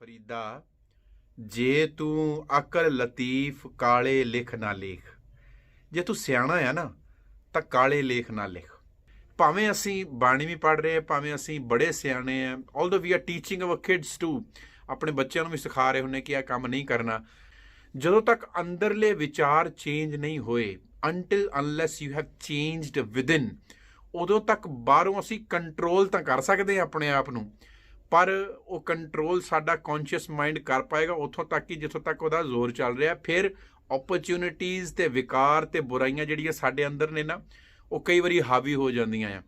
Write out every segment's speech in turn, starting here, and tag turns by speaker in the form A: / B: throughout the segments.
A: फरीदा जे तू अकल लतीफ काले लिख ना लेख। जे तू सियाणा है ना तो काले लेख ना लिख। भावें असी बाणी भी पढ़ रहे हैं, भावें असी बड़े सियाणे हैं, although we are teaching our kids too, अपने बच्चों भी सिखा रहे होंगे कि यह काम नहीं करना। ਜਦੋਂ तक अंदरले विचार चेंज नहीं होए, until unless you have changed within, उदों तक बाहरों असी कंट्रोल तो कर सकते हैं अपने आप नूं, पर वो कंट्रोल साडा कॉन्शियस माइंड कर पाएगा उतों तक कि जितों तक वह जोर चल रहा। फिर ओपरचुनिटीज़ ते विकार ते बुराइयां जिहड़ियां साडे अंदर ने ना, वो कई बारी हावी हो जांदियां आ,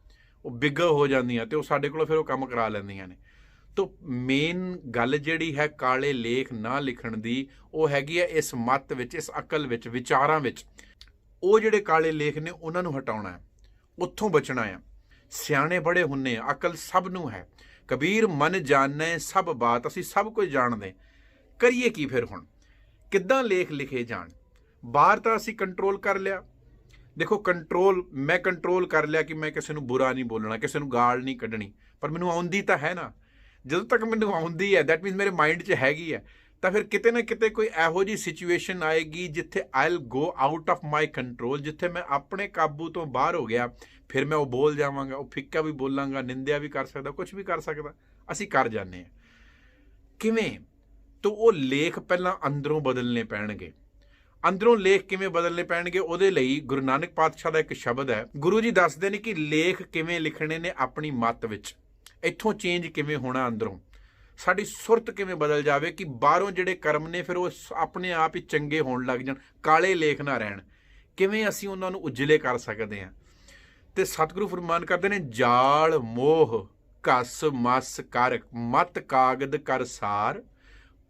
A: वो बिगर हो जांदियां ते वो साडे कोलों फिर वो काम करा लैंदियां ने। तो मेन गल जिहड़ी है काले लेख ना लिखण दी, वो हैगी है इस मत विच, इस अकल विच, विचारां विच। वो जिहड़े काले लेख ने उन्हां नूं हटाउणा है, उत्थों बचना है। सियाणे बड़े हुन्ने, अकल सब नूं है। कबीर मन जाने सब बात, असी सब कुछ जाणदे, करिए की फिर हुण? किद्दां लेख लिखे जाण? बाहर तो असी कंट्रोल कर लिया। देखो कंट्रोल, मैं कंट्रोल कर लिया कि मैं किसी नूं बुरा नहीं बोलना, किसी नूं गाल नहीं कढ़नी, पर मैनूं आउंदी तां है ना। ਜਦੋਂ तक मैनूं आउंदी है, दैट मीनस मेरे माइंड 'ਚ हैगी है, तो फिर किते ना किते कोई इहो जी सिचुएशन आएगी जिथे I will go out of my control, जिथे मैं अपने काबू तो बाहर हो गया। फिर मैं वो बोल जावांगा, वो फिक्का भी बोलांगा, निंदिया भी कर सकदा, कुछ भी कर सकदा, असी कर जाने हैं। किवें? तो वो लेख पहलां अंदरों बदलने पैणगे। अंदरों लेख किवें बदलने पैणगे, ਉਹਦੇ ਲਈ गुरु नानक पातशाह ਦਾ एक शब्द है। गुरु जी दसदे ने कि लेख किवें लिखणे ने अपनी मत विच, इत्थों चेंज किवें होना, अंदरों साडी सुरत किवें बदल जावे कि बाहरों जिहड़े कर्म ने फिर वो अपने आप ही चंगे होण लग जाण, काले लेख ना रहण। किवें असीं उन्हां नूं उजले कर सकदे हां? ते सतगुरु फरमान करदे ने, जाल मोह घस मस कर, मत कागद कर सार,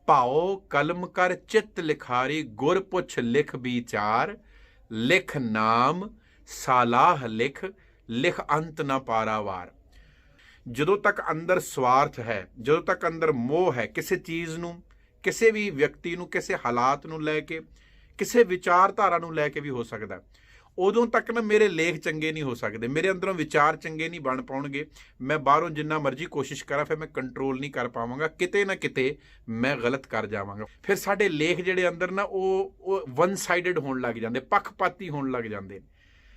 A: भाओ कलम कर चित लिखारी, गुर पुछ लिख विचार, लिख नाम सालाह लिख, लिख अंत ना पारावार। ਜਦੋਂ तक अंदर स्वार्थ है, ਜਦੋਂ तक अंदर मोह है किसी चीज़ नूं, किसी भी व्यक्ति नूं, किसी हालात नूं लैके, किसी विचारधारा नूं लैके भी हो सकता, उदों तक ना मेरे लेख चंगे नहीं हो सकते, मेरे अंदरों विचार चंगे नहीं बन पाउणगे। मैं बाहरों जिन्ना मर्जी कोशिश करा, फिर मैं कंट्रोल नहीं कर पावांगा, किते ना किते मैं गलत कर जावांगा। फिर साडे लेख जिहड़े अंदर ना वो वन साइडिड होण लग जांदे, पक्षपाती होण लग जांदे।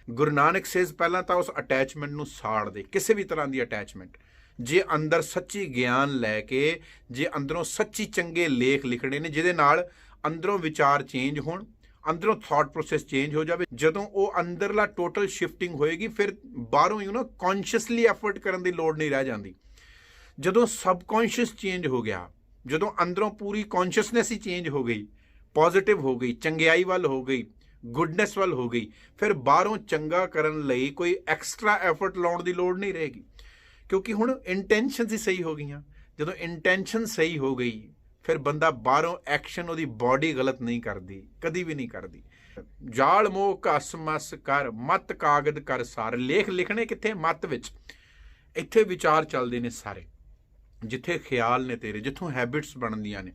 A: गुरु नानक सेज पहला तो उस अटैचमेंट नूं साड़ दे, किसी भी तरह की अटैचमेंट। जे अंदर सच्ची ज्ञान लैके, जे अंदरों सच्ची चंगे लेख लिखने ने, जिहदे नाल अंदरों विचार चेंज होण, अंदरों थॉट प्रोसैस चेंज हो जाए, जदों वो अंदरला टोटल शिफ्टिंग होएगी, फिर बाहरों ही ना कॉन्शियसली एफर्ट करन दी लोड़ नहीं रह जाती। जदों सबकॉन्शियस चेंज हो गया, जदों अंदरों पूरी कॉन्शियसनैस ही चेंज हो गई, पॉजिटिव हो गई, चंगियाई वाल हो गई, गुडनैस वाल हो गई, फिर बाहरों चंगा करन लई कोई एक्सट्रा एफर्ट लाउण दी लोड़ नहीं रहेगी, क्योंकि हुण इंटेंशन ही सही हो गई। जदों इंटेंशन सही हो गई, फिर बंदा बाहरों एक्शन उहदी बॉडी गलत नहीं करती, कदी भी नहीं करती। जाल मोह घस मस कर, मत कागद कर सार। लेख लिखने कित्थे? मत विच। इत्थे विचार चलदे ने सारे, जिथे ख्याल ने तेरे, जिथों हैबिट्स बनदियां ने,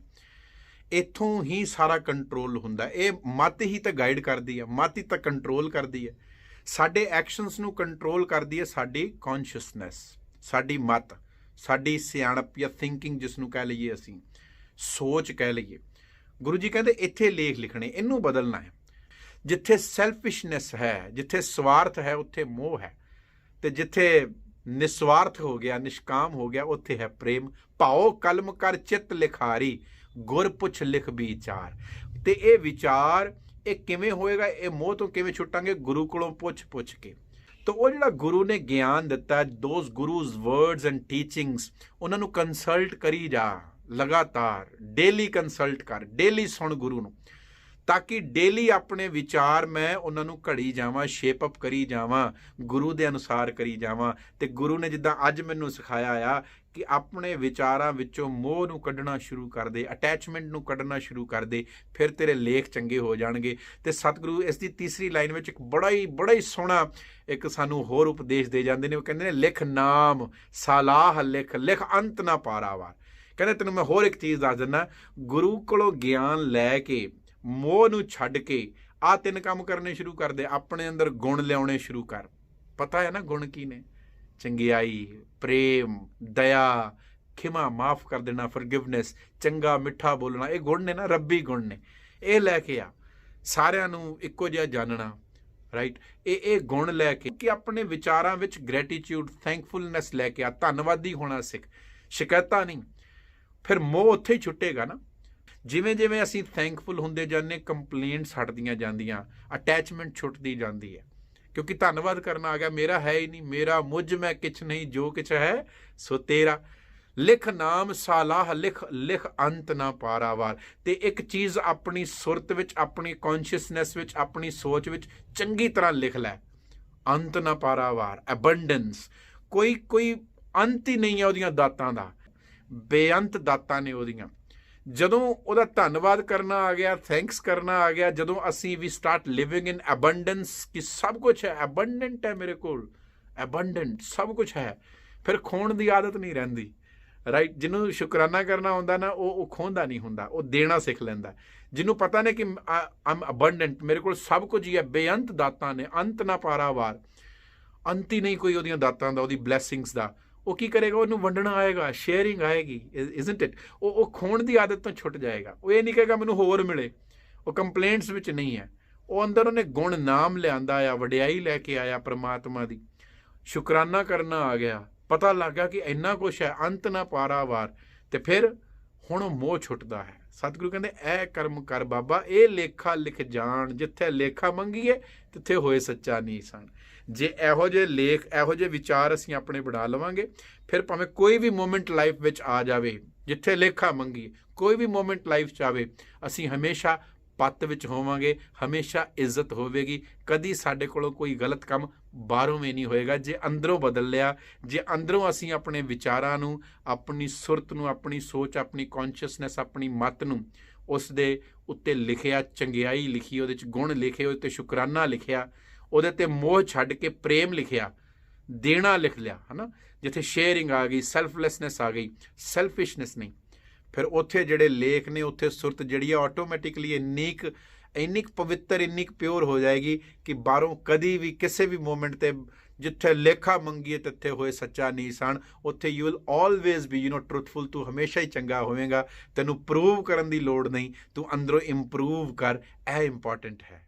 A: इत्थों ही सारा कंट्रोल हुंदा। ये मत ही तो गाइड करती है, मत ही तो कंट्रोल करती है, साडे एक्शनस नूं कंट्रोल करती है साडी कॉन्शियसनैस, साडी मत, साडी सियाणप या थिंकिंग जिसनूं कह लईए, असीं सोच कह लईए। गुरु जी कहते इत्थे लेख लिखने, इनूं बदलना है। जिथे सैल्फिशनैस है, जिथे स्वार्थ है, उत्थे मोह है, ते जिथे निस्वार्थ हो गया, निष्काम हो गया, उत्थे है प्रेम। भाओ कलम कर चित लिखारी, गुर पुछ लिख विचार। ते ये विचार ये किवें होएगा, ये मोह तो किवें छुटांगे? गुरु कोलों पुछ पुछ के। तो वो जिहड़ा गुरु ने ज्ञान दिता, those gurus words and teachings, उन्हां नूं कंसल्ट करी जा, लगातार डेली कंसल्ट कर, डेली सुन गुरु नूं, ताकि डेली अपने विचार मैं उन्हां नूं घड़ी जावां, शेप अप करी जावां, गुरु दे अनुसार करी जावां। ते गुरु ने जिद्दां अज मैनूं सिखाया आ कि अपने विचारां विचों मोह नूं कढना शुरू कर दे, अटैचमेंट नूं कढना शुरू कर दे, फिर तेरे लेख चंगे हो जाणगे। ते सतगुरु इस दी तीसरी लाइन विच एक बड़ा ही सोहना एक सानूं होर उपदेश दे जांदे ने। वो कहंदे ने, लिख नाम सालाह लिख, लिख अंत ना पारावार। कहंदे तैनूं मैं होर एक चीज़ दस दिंदा, गुरु कोलों ज्ञान लैके मोह नूं छड्ड के आ 3 काम करने शुरू कर दे। अपने अंदर गुण लियाउणे शुरू कर। पता है ना गुण की ने? चंगियाई, प्रेम, दया, ਖਿਮਾ ਮਾਫ ਕਰ ਦੇਣਾ, ਫॉरगिवनेस, ਚੰਗਾ ਮਿੱਠਾ ਬੋਲਣਾ, ਇਹ ਗੁਣ ਨੇ ਨਾ, ਰੱਬੀ ਗੁਣ ਨੇ। ਇਹ ਲੈ ਕੇ ਆ, ਸਾਰਿਆਂ ਨੂੰ ਇੱਕੋ ਜਿਹਾ ਜਾਣਨਾ, ਰਾਈਟ। ਇਹ ਗੁਣ ਲੈ ਕੇ ਕਿ ਆਪਣੇ ਵਿਚਾਰਾਂ ਵਿੱਚ ਗ੍ਰੈਟੀਟਿਊਡ, ਥੈਂਕਫੁਲਨੈਸ ਲੈ ਕੇ ਆ, ਧੰਨਵਾਦੀ ਹੋਣਾ ਸਿੱਖ, ਸ਼ਿਕਾਇਤਾਂ ਨਹੀਂ। ਫਿਰ ਮੋਹ ਉੱਥੇ ਹੀ ਛੁੱਟੇਗਾ ਨਾ। ਜਿਵੇਂ ਜਿਵੇਂ ਅਸੀਂ ਥੈਂਕਫੁਲ ਹੁੰਦੇ ਜਾਂਦੇ, ਕੰਪਲੇਂਟਸ ਹਟਦੀਆਂ ਜਾਂਦੀਆਂ, ਅਟੈਚਮੈਂਟ ਛੁੱਟਦੀ ਜਾਂਦੀ ਹੈ, ਕਿਉਂਕਿ ਧੰਨਵਾਦ ਕਰਨਾ ਆ ਗਿਆ। ਮੇਰਾ ਹੈ ਹੀ ਨਹੀਂ, ਮੇਰਾ ਮੁਝ ਮੈਂ ਕਿਛ ਨਹੀਂ, ਜੋ ਕਿਛ ਹੈ ਸੋ ਤੇਰਾ। ਲਿਖ ਨਾਮ ਸਾਲਾਹ ਲਿਖ, ਲਿਖ ਅੰਤ ਨਾ ਪਾਰਾਵਾਰ। ਤੇ ਇੱਕ ਚੀਜ਼ ਆਪਣੀ ਸੁਰਤ ਵਿੱਚ, ਆਪਣੀ ਕੌਨਸ਼ੀਅਸਨੈਸ ਵਿੱਚ, ਆਪਣੀ ਸੋਚ ਵਿੱਚ ਚੰਗੀ ਤਰ੍ਹਾਂ ਲਿਖ ਲੈ, ਅੰਤ ਨਾ ਪਾਰਾਵਾਰ, ਐਬੰਡੈਂਸ। ਕੋਈ ਅੰਤ ਹੀ ਨਹੀਂ ਹੈ ਉਹਦੀਆਂ ਦਾਤਾਂ ਦਾ, ਬੇਅੰਤ ਦਾਤਾਂ ਨੇ ਉਹਦੀਆਂ। ਜਦੋਂ ਉਹਦਾ ਧੰਨਵਾਦ ਕਰਨਾ ਆ ਗਿਆ, ਥੈਂਕਸ ਕਰਨਾ ਆ ਗਿਆ, ਜਦੋਂ ਅਸੀਂ ਵੀ ਸਟਾਰਟ ਲਿਵਿੰਗ ਇਨ ਐਬੰਡੈਂਸ, ਕਿ ਸਭ ਕੁਝ ਹੈ, ਐਬੰਡੈਂਟ ਹੈ ਮੇਰੇ ਕੋਲ, ਐਬੰਡੈਂਟ ਸਭ ਕੁਝ ਹੈ, ਫਿਰ ਖੋਣ ਦੀ ਆਦਤ ਨਹੀਂ ਰਹਿੰਦੀ, ਰਾਈਟ। ਜਿਹਨੂੰ ਸ਼ੁਕਰਾਨਾ ਕਰਨਾ ਹੁੰਦਾ ਨਾ, ਉਹ ਖੋਂਦਾ ਨਹੀਂ ਹੁੰਦਾ, ਉਹ ਦੇਣਾ ਸਿੱਖ ਲੈਂਦਾ। ਜਿਹਨੂੰ ਪਤਾ ਨੇ ਕਿ ਆਮ ਅਬੰਡੈਂਟ, ਮੇਰੇ ਕੋਲ ਸਭ ਕੁਝ ਹੀ ਹੈ, ਬੇਅੰਤ ਦਾਤਾਂ ਨੇ, ਅੰਤ ਨਾ ਪਾਰਾਵਾਰ, ਅੰਤ ਹੀ ਨਹੀਂ ਕੋਈ ਉਹਦੀਆਂ ਦਾਤਾਂ ਦਾ, ਉਹਦੀ ਬਲੈਸਿੰਗਸ ਦਾ। ਉਹ ਕੀ ਕਰੇਗਾ? ਉਹਨੂੰ ਵੰਡਣਾ ਆਏਗਾ, ਸ਼ੇਅਰਿੰਗ ਆਏਗੀ, ਇਜ਼ਨਟ ਇਟ। ਉਹ ਖੋਣ ਦੀ ਆਦਤ ਤੋਂ ਛੁੱਟ ਜਾਏਗਾ। ਉਹ ਇਹ ਨਹੀਂ ਕਹੇਗਾ ਮੈਨੂੰ ਹੋਰ ਮਿਲੇ, ਉਹ ਕੰਪਲੇਂਟਸ ਵਿੱਚ ਨਹੀਂ ਹੈ। ਉਹ ਅੰਦਰ ਉਹਨੇ ਗੁਣ ਨਾਮ ਲਿਆਂਦਾ ਆ, ਵਡਿਆਈ ਲੈ ਕੇ ਆਇਆ ਪ੍ਰਮਾਤਮਾ ਦੀ, ਸ਼ੁਕਰਾਨਾ ਕਰਨਾ ਆ ਗਿਆ, ਪਤਾ ਲੱਗ ਗਿਆ ਕਿ ਇੰਨਾ ਕੁਛ ਹੈ, ਅੰਤ ਨਾ ਪਾਰਾਵਾਰ। ਤੇ ਫਿਰ ਹੁਣ ਉਹ ਮੋਹ ਛੁੱਟਦਾ ਹੈ। ਸਤਿਗੁਰੂ ਕਹਿੰਦੇ ਇਹ ਕਰਮ ਕਰ ਬਾਬਾ, ਇਹ ਲੇਖਾ ਲਿਖ ਜਾਣ, ਜਿੱਥੇ ਲੇਖਾ ਮੰਗੀਏ ਤਿੱਥੇ ਹੋਏ ਸੱਚਾ ਨੀਸਾਨ। ਜੇ ਇਹੋ ਜਿਹੇ ਲੇਖ, ਇਹੋ ਜਿਹੇ ਵਿਚਾਰ ਅਸੀਂ ਆਪਣੇ ਬਣਾ ਲਵਾਂਗੇ, ਫਿਰ ਭਾਵੇਂ ਕੋਈ ਵੀ ਮੂਮੈਂਟ ਲਾਈਫ ਵਿੱਚ ਆ ਜਾਵੇ, ਜਿੱਥੇ ਲੇਖਾ ਮੰਗੀਏ, ਕੋਈ ਵੀ ਮੂਮੈਂਟ ਲਾਈਫ 'ਚ ਆਵੇ, ਅਸੀਂ ਹਮੇਸ਼ਾ ਪੱਤ ਵਿੱਚ ਹੋਵਾਂਗੇ, ਹਮੇਸ਼ਾ ਇੱਜ਼ਤ ਹੋਵੇਗੀ। ਕਦੀ ਸਾਡੇ ਕੋਲੋਂ ਕੋਈ ਗਲਤ ਕੰਮ ਬਾਹਰੋਂ ਵੀ ਨਹੀਂ ਹੋਏਗਾ, ਜੇ ਅੰਦਰੋਂ ਬਦਲ ਲਿਆ, ਜੇ ਅੰਦਰੋਂ ਅਸੀਂ ਆਪਣੇ ਵਿਚਾਰਾਂ ਨੂੰ, ਆਪਣੀ ਸੁਰਤ ਨੂੰ, ਆਪਣੀ ਸੋਚ, ਆਪਣੀ ਕੌਨਸ਼ੀਅਸਨੈਸ, ਆਪਣੀ ਮੱਤ ਨੂੰ ਉਸ ਦੇ ਉੱਤੇ ਲਿਖਿਆ, ਚੰਗਿਆਈ ਲਿਖੀ, ਉਹਦੇ 'ਚ ਗੁਣ ਲਿਖੇ, ਉਹਦੇ 'ਤੇ ਸ਼ੁਕਰਾਨਾ ਲਿਖਿਆ, ਉਹਦੇ 'ਤੇ ਮੋਹ ਛੱਡ ਕੇ ਪ੍ਰੇਮ ਲਿਖਿਆ, ਦੇਣਾ ਲਿਖ ਲਿਆ, ਹੈ ਨਾ। ਜਿੱਥੇ ਸ਼ੇਅਰਿੰਗ ਆ ਗਈ, ਸੈਲਫਲੈਸਨੈਸ ਆ ਗਈ, ਸੈਲਫਿਸ਼ਨੈਸ ਨਹੀਂ, ਫਿਰ ਉੱਥੇ ਜਿਹੜੇ ਲੇਖ ਨੇ, ਉੱਥੇ ਸੁਰਤ ਜਿਹੜੀ ਆ ਆਟੋਮੈਟਿਕਲੀ ਇੰਨੀ ਕੁ ਪਵਿੱਤਰ, ਇੰਨੀ ਕੁ ਪਿਓਰ ਹੋ ਜਾਏਗੀ ਕਿ ਬਾਹਰੋਂ ਕਦੀ ਵੀ ਕਿਸੇ ਵੀ ਮੂਮੈਂਟ 'ਤੇ ਜਿੱਥੇ ਲੇਖਾ ਮੰਗੀਏ ਤਿੱਥੇ ਹੋਏ ਸੱਚਾ ਨੀਸਾਨ। ਉੱਥੇ you will always B truthful. ਤੂੰ ਹਮੇਸ਼ਾ ਹੀ ਚੰਗਾ ਹੋਵੇਂਗਾ, ਤੈਨੂੰ ਪ੍ਰੂਵ ਕਰਨ ਦੀ ਲੋੜ ਨਹੀਂ, ਤੂੰ ਅੰਦਰੋਂ ਇੰਪਰੂਵ ਕਰ। ਇਹ ਇੰਪੋਰਟੈਂਟ ਹੈ।